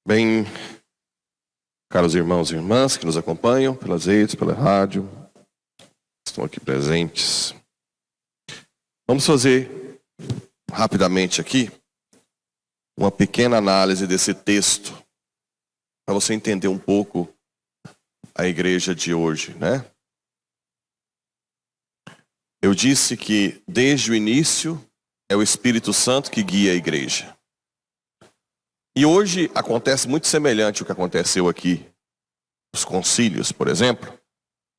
Bem, caros irmãos e irmãs que nos acompanham pelas redes, pela rádio, estão aqui presentes. Vamos fazer rapidamente aqui uma pequena análise desse texto, para você entender um pouco a igreja de hoje, né? Eu disse que desde o início é o Espírito Santo que guia a igreja. E hoje acontece muito semelhante ao que aconteceu aqui, os concílios, por exemplo,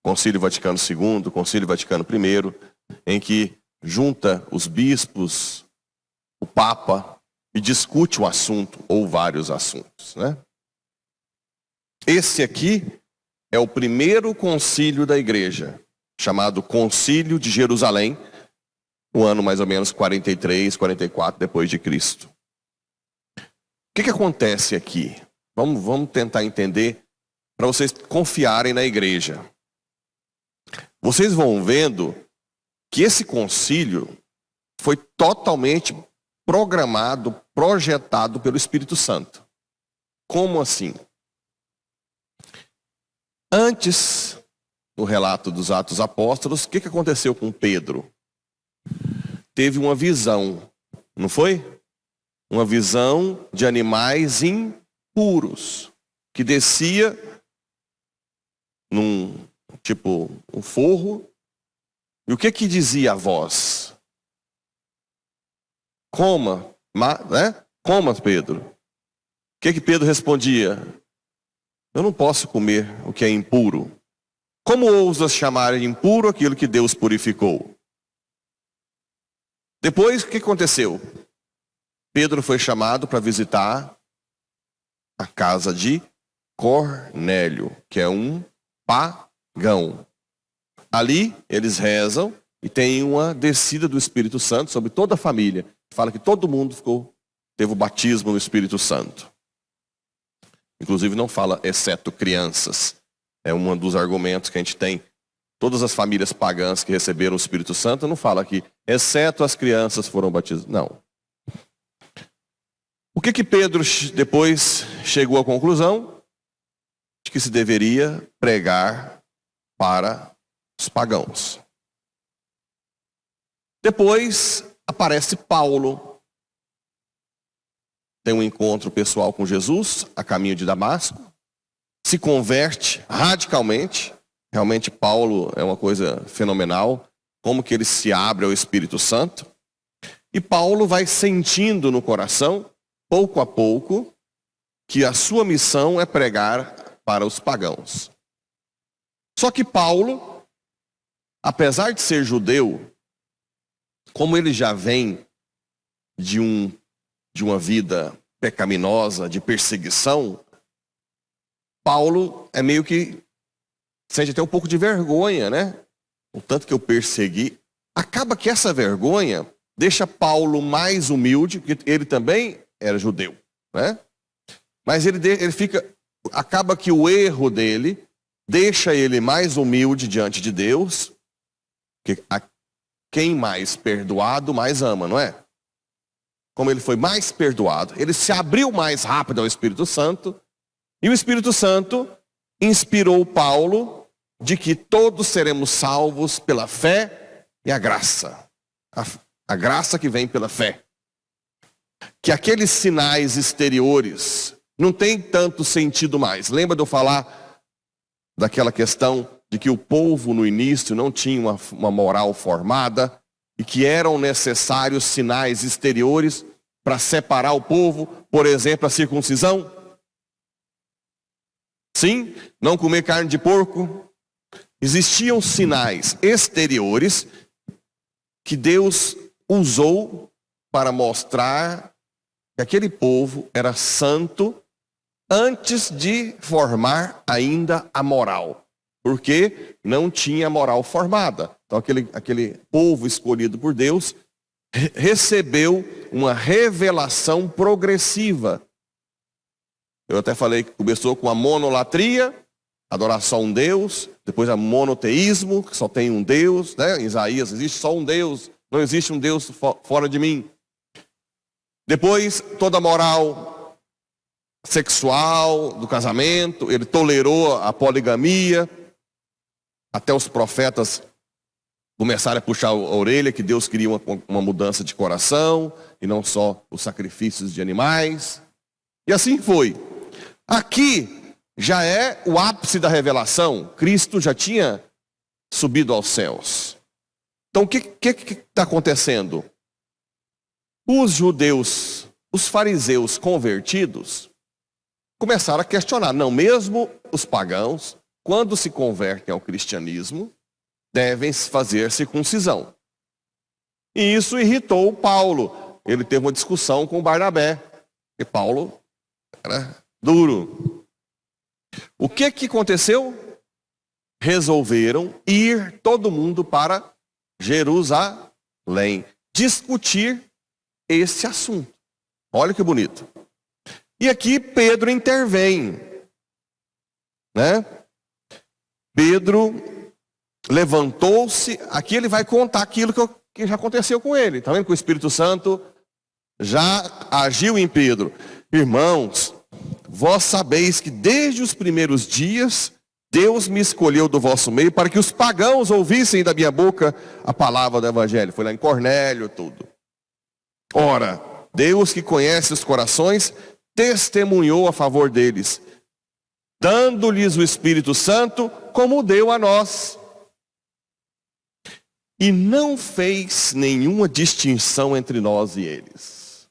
Concílio Vaticano II, Concílio Vaticano I, em que junta os bispos, o Papa, e discute um assunto ou vários assuntos, né? Esse aqui é o primeiro concílio da igreja, chamado Concílio de Jerusalém, no ano mais ou menos 43, 44 depois de Cristo. O que acontece aqui? Vamos tentar entender para vocês confiarem na igreja. Vocês vão vendo que esse concílio foi totalmente programado, projetado pelo Espírito Santo. Como assim? Antes, no relato dos Atos Apóstolos, o que aconteceu com Pedro? Teve uma visão, não foi? Uma visão de animais impuros, que descia num, tipo, um forro. E o que dizia a voz? Coma, né? Coma, Pedro. O que Pedro respondia? Eu não posso comer o que é impuro. Como ousas chamar de impuro aquilo que Deus purificou? Depois, o que aconteceu? Pedro foi chamado para visitar a casa de Cornélio, que é um pagão. Ali eles rezam e tem uma descida do Espírito Santo sobre toda a família. Fala que todo mundo teve o batismo no Espírito Santo. Inclusive não fala exceto crianças. É um dos argumentos que a gente tem. Todas as famílias pagãs que receberam o Espírito Santo não fala que exceto as crianças foram batizadas. Não. O que Pedro depois chegou à conclusão? De que se deveria pregar para os pagãos. Depois aparece Paulo. Tem um encontro pessoal com Jesus, a caminho de Damasco. Se converte radicalmente. Realmente Paulo é uma coisa fenomenal. Como que ele se abre ao Espírito Santo. E Paulo vai sentindo no coração, pouco a pouco, que a sua missão é pregar para os pagãos. Só que Paulo, apesar de ser judeu, como ele já vem de uma vida pecaminosa, de perseguição, Paulo é meio que sente até um pouco de vergonha, né? O tanto que eu persegui. Acaba que essa vergonha deixa Paulo mais humilde, porque ele também era judeu, né? Mas ele fica, acaba que o erro dele deixa ele mais humilde diante de Deus, que quem mais perdoado, mais ama, não é? Como ele foi mais perdoado, ele se abriu mais rápido ao Espírito Santo, e o Espírito Santo inspirou Paulo de que todos seremos salvos pela fé e a graça. A graça que vem pela fé. Que aqueles sinais exteriores não tem tanto sentido mais. Lembra de eu falar daquela questão de que o povo no início não tinha uma moral formada e que eram necessários sinais exteriores para separar o povo, por exemplo, a circuncisão? Sim, não comer carne de porco. Existiam sinais exteriores que Deus usou para mostrar que aquele povo era santo antes de formar ainda a moral. Porque não tinha moral formada. Então aquele povo escolhido por Deus recebeu uma revelação progressiva. Eu até falei que começou com a monolatria, adoração a um Deus, depois a monoteísmo, que só tem um Deus, né? Em Isaías existe só um Deus, não existe um Deus fora de mim. Depois toda a moral sexual do casamento, ele tolerou a poligamia, até os profetas começaram a puxar a orelha que Deus queria uma mudança de coração, e não só os sacrifícios de animais. E assim foi. Aqui já é o ápice da revelação. Cristo já tinha subido aos céus. Então o que está acontecendo? Os judeus, os fariseus convertidos, começaram a questionar. Não, mesmo os pagãos, quando se convertem ao cristianismo, devem fazer circuncisão. E isso irritou Paulo. Ele teve uma discussão com Barnabé. E Paulo era duro. O que aconteceu? Resolveram ir todo mundo para Jerusalém, discutir esse assunto. Olha que bonito. E aqui Pedro intervém, né? Pedro levantou-se. Aqui ele vai contar aquilo que já aconteceu com ele. Está vendo que o Espírito Santo já agiu em Pedro? Irmãos, vós sabeis que desde os primeiros dias Deus me escolheu do vosso meio para que os pagãos ouvissem da minha boca a palavra do Evangelho. Foi lá em Cornélio, tudo. Ora, Deus que conhece os corações, testemunhou a favor deles, dando-lhes o Espírito Santo, como deu a nós. E não fez nenhuma distinção entre nós e eles.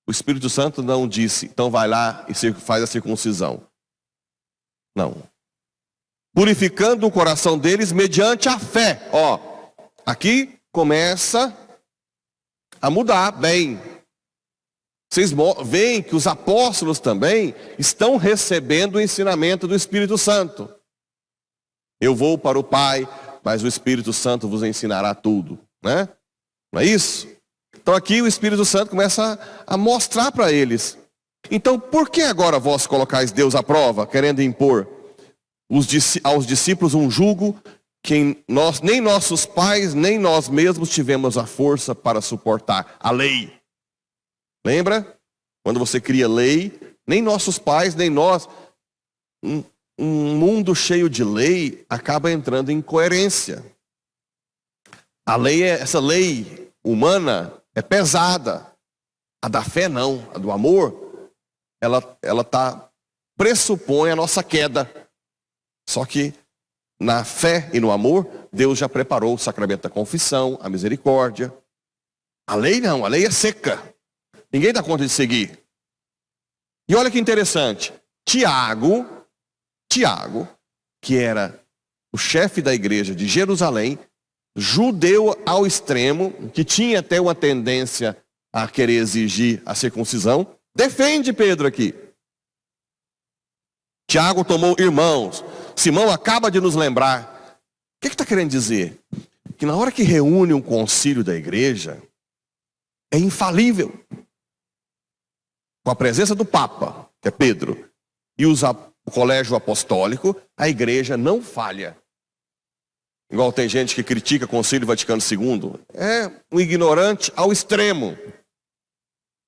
O Espírito Santo não disse, então vai lá e faz a circuncisão. Não. Purificando o coração deles mediante a fé. Ó, aqui começa a mudar bem. Vocês veem que os apóstolos também estão recebendo o ensinamento do Espírito Santo. Eu vou para o Pai, mas o Espírito Santo vos ensinará tudo, né? Não é isso? Então aqui o Espírito Santo começa a mostrar para eles. Então por que agora vós colocais Deus à prova, querendo impor aos discípulos um jugo que nem nossos pais, nem nós mesmos tivemos a força para suportar? A lei. Lembra? Quando você cria lei, nem nossos pais, nem nós. Um mundo cheio de lei acaba entrando em incoerência. A lei, essa lei humana é pesada. A da fé não, a do amor, ela pressupõe a nossa queda. Só que na fé e no amor, Deus já preparou o sacramento da confissão, a misericórdia. A lei não, a lei é seca. Ninguém dá conta de seguir. E olha que interessante. Tiago, que era o chefe da igreja de Jerusalém, judeu ao extremo, que tinha até uma tendência a querer exigir a circuncisão, defende Pedro aqui. Tiago tomou, irmãos, Simão acaba de nos lembrar. O que está querendo dizer? Que na hora que reúne um concílio da igreja, é infalível. Com a presença do Papa, que é Pedro, e o colégio apostólico, a igreja não falha. Igual tem gente que critica o Concílio Vaticano II. É um ignorante ao extremo.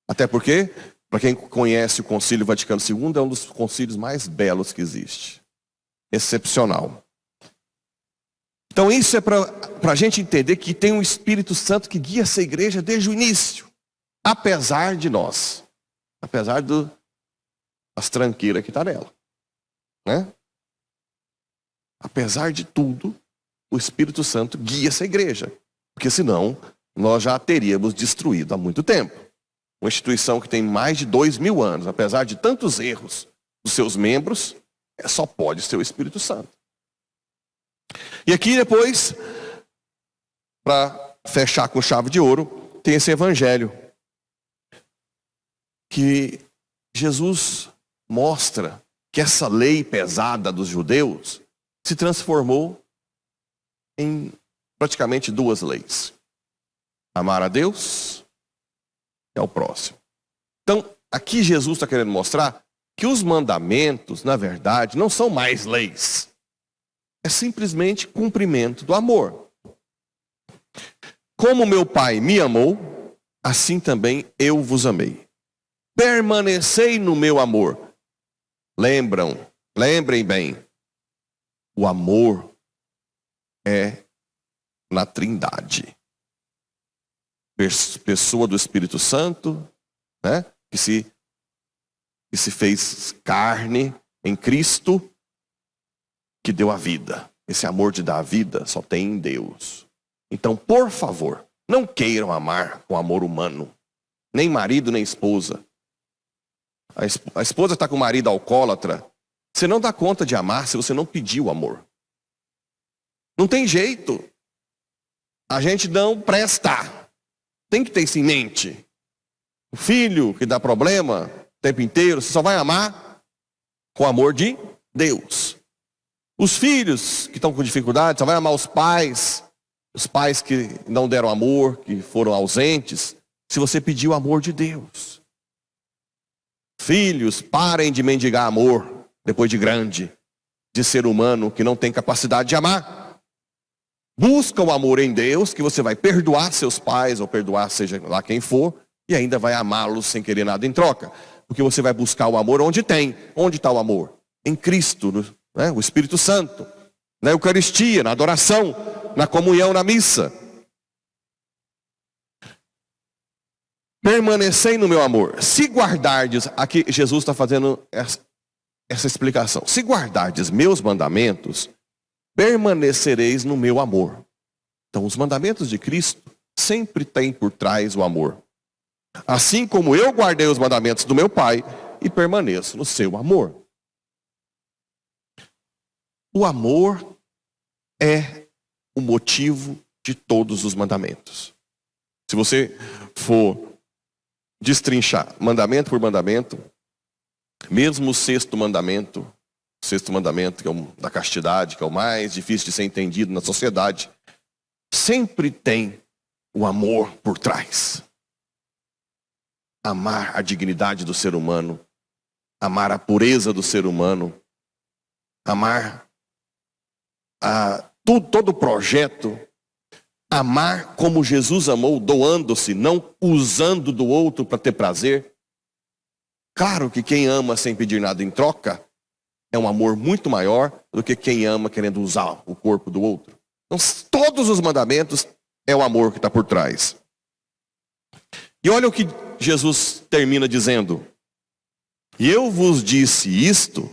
Até porque, para quem conhece o Concílio Vaticano II, é um dos concílios mais belos que existe. Excepcional. Então isso é para a gente entender que tem um Espírito Santo que guia essa igreja desde o início. Apesar de nós. Apesar das tranqueiras que está nela. Né? Apesar de tudo, o Espírito Santo guia essa igreja. Porque senão, nós já a teríamos destruído há muito tempo. Uma instituição que tem mais de 2000 anos, apesar de tantos erros dos seus membros, só pode ser o Espírito Santo. E aqui depois, para fechar com chave de ouro, tem esse evangelho. Que Jesus mostra que essa lei pesada dos judeus se transformou em praticamente duas leis. Amar a Deus e ao próximo. Então, aqui Jesus está querendo mostrar que os mandamentos, na verdade, não são mais leis. É simplesmente cumprimento do amor. Como meu Pai me amou, assim também eu vos amei. Permanecei no meu amor. Lembrem bem, o amor é na Trindade. Pessoa do Espírito Santo, né, que se fez carne em Cristo, que deu a vida. Esse amor de dar a vida só tem em Deus. Então, por favor, não queiram amar com amor humano. Nem marido, nem esposa. A esposa está com o marido alcoólatra. Você não dá conta de amar se você não pedir o amor. Não tem jeito. A gente não presta. Tem que ter isso em mente. O filho que dá problema o tempo inteiro, você só vai amar com o amor de Deus. Os filhos que estão com dificuldade, só vai amar os pais que não deram amor, que foram ausentes, se você pedir o amor de Deus. Filhos, parem de mendigar amor, depois de grande, de ser humano que não tem capacidade de amar. Busca o amor em Deus, que você vai perdoar seus pais, ou perdoar seja lá quem for, e ainda vai amá-los sem querer nada em troca. Porque você vai buscar o amor onde tem. Onde está o amor? Em Cristo, né? O Espírito Santo, na Eucaristia, na adoração, na comunhão, na missa. Permanecei no meu amor. Se guardardes, aqui Jesus está fazendo essa explicação. Se guardardes meus mandamentos, permanecereis no meu amor. Então, os mandamentos de Cristo sempre têm por trás o amor. Assim como eu guardei os mandamentos do meu Pai e permaneço no seu amor. O amor é o motivo de todos os mandamentos. Se você for destrinchar mandamento por mandamento, mesmo o sexto mandamento que é o da castidade, que é o mais difícil de ser entendido na sociedade, sempre tem o amor por trás. Amar a dignidade do ser humano, amar a pureza do ser humano, amar todo o projeto, amar como Jesus amou, doando-se, não usando do outro para ter prazer. Claro que quem ama sem pedir nada em troca é um amor muito maior do que quem ama querendo usar o corpo do outro. Então, todos os mandamentos é o amor que está por trás. E olha o que Jesus termina dizendo: e eu vos disse isto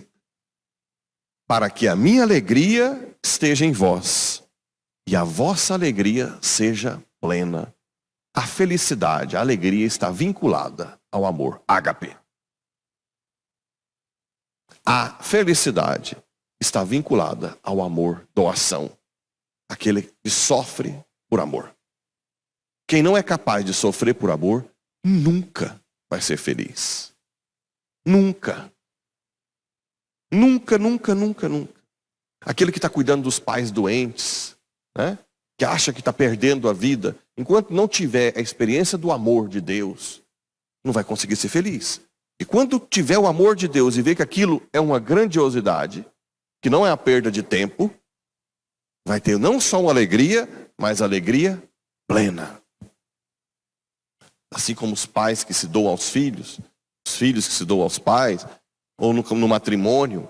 para que a minha alegria esteja em vós e a vossa alegria seja plena. A felicidade, a alegria está vinculada ao amor, ágape. A felicidade está vinculada ao amor, doação. Aquele que sofre por amor. Quem não é capaz de sofrer por amor, nunca vai ser feliz. Nunca. Nunca, nunca, nunca, nunca. Aquele que está cuidando dos pais doentes, né? Que acha que está perdendo a vida, enquanto não tiver a experiência do amor de Deus, não vai conseguir ser feliz. E quando tiver o amor de Deus e ver que aquilo é uma grandiosidade, que não é a perda de tempo, vai ter não só uma alegria, mas alegria plena. Assim como os pais que se doam aos filhos, os filhos que se doam aos pais, ou no matrimônio,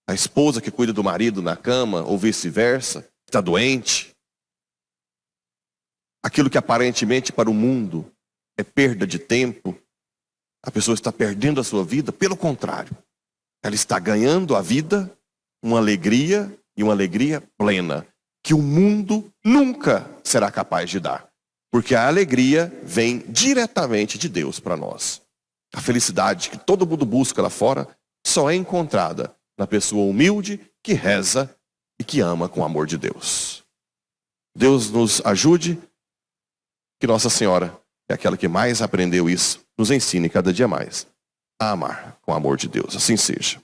a esposa que cuida do marido na cama, ou vice-versa, está doente. Aquilo que aparentemente para o mundo é perda de tempo, a pessoa está perdendo a sua vida, pelo contrário. Ela está ganhando a vida, uma alegria e uma alegria plena, que o mundo nunca será capaz de dar. Porque a alegria vem diretamente de Deus para nós. A felicidade que todo mundo busca lá fora só é encontrada na pessoa humilde que reza e que ama com o amor de Deus. Deus nos ajude, que Nossa Senhora é aquela que mais aprendeu isso, nos ensine cada dia mais a amar com o amor de Deus. Assim seja.